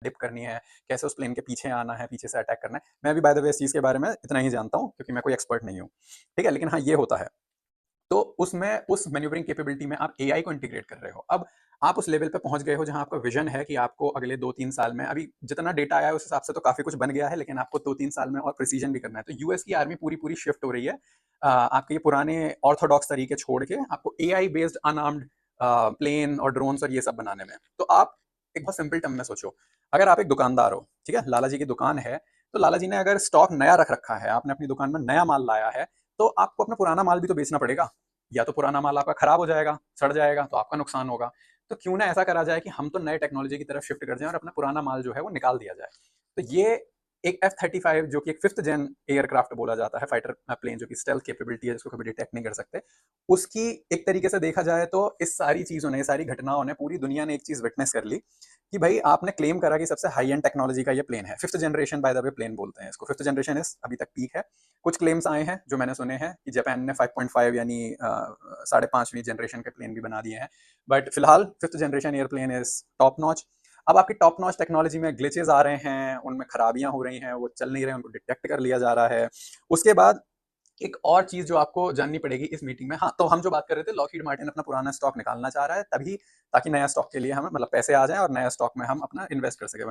Dip करनी है, कैसे उस प्लेन के पीछे आना है, पीछे से अटैक करना है। मैं भी बाय द वे इस चीज़ के बारे में इतना ही जानता हूँ क्योंकि मैं कोई एक्सपर्ट नहीं हूँ। ठीक है? लेकिन हाँ, ये होता है। तो उसमें उस मैन्यूवरिंग कैपेबिलिटी में आप एआई को इंटीग्रेट कर रहे हो। अब आप उस लेवल पे पहुँच गए हो जहाँ आपका विज़न है कि आपको अगले 2-3 साल में, अभी जितना डेटा आया है उस हिसाब से तो काफ़ी कुछ बन गया है, लेकिन आपको 2-3 साल में और प्रिसिजन भी करना है। तो यूएस की आर्मी पूरी-पूरी शिफ्ट हो रही है। आपके ये पुराने ऑर्थोडॉक्स तरीके छोड़ के आपको एआई बेस्ड अनआर्म्ड प्लेन और ड्रोन्स और ये सब बनाने में। तो आप एक बहुत सिंपल टर्म में सोचो, अगर आप एक दुकानदार हो, ठीक है? लाला जी की दुकान है, तो लाला जी ने अगर स्टॉक नया रख रखा है, आपने अपनी दुकान में नया माल लाया है, तो आपको अपना पुराना माल भी तो बेचना पड़ेगा। या तो पुराना माल आपका खराब हो जाएगा, सड़ जाएगा, तो आपका नुकसान होगा। तो क्यों ना ऐसा करा जाए कि हम तो नए टेक्नोलॉजी की तरफ शिफ्ट कर जाएं और अपना पुराना माल जो है वो निकाल दिया जाए। तो ये एक F-35 जो कि एक फिफ्थ जेन एयरक्राफ्ट बोला जाता है, फाइटर प्लेन जो कि स्टेल्थ कैपेबिलिटी है, जिसको कभी डिटेक्ट नहीं कर सकते, उसकी एक तरीके से देखा जाए तो इस सारी चीज़ों ने, सारी घटनाओं ने, पूरी दुनिया ने एक चीज़ विटनेस कर ली कि भाई आपने क्लेम करा कि सबसे हाई एंड टेक्नोलॉजी का ये प्लेन है। Fifth generation by the way plane बोलते हैं इसको। फिफ्थ जनरेशन इस अभी तक पीक है। कुछ क्लेम्स आए हैं जो मैंने सुने हैं कि जापान ने 5.5 यानी 5.5वीं जनरेशन के प्लेन भी बना दिए हैं। बट फिलहाल fifth generation airplane is top notch. अब आपकी टॉप नॉच टेक्नोलॉजी में ग्लिचेस आ रहे हैं, उनमें खराबियां हो रही हैं, वो चल नहीं रहे, उनको डिटेक्ट कर लिया जा रहा है। उसके बाद एक और चीज जो आपको जाननी पड़ेगी इस मीटिंग में, हाँ, तो हम जो बात कर रहे थे, लॉकहीड मार्टिन अपना पुराना स्टॉक निकालना चाह रहा है तभी, ताकि नया स्टॉक के लिए हमें मतलब पैसे आ जाएं और नया स्टॉक में हम अपना इन्वेस्ट कर सके।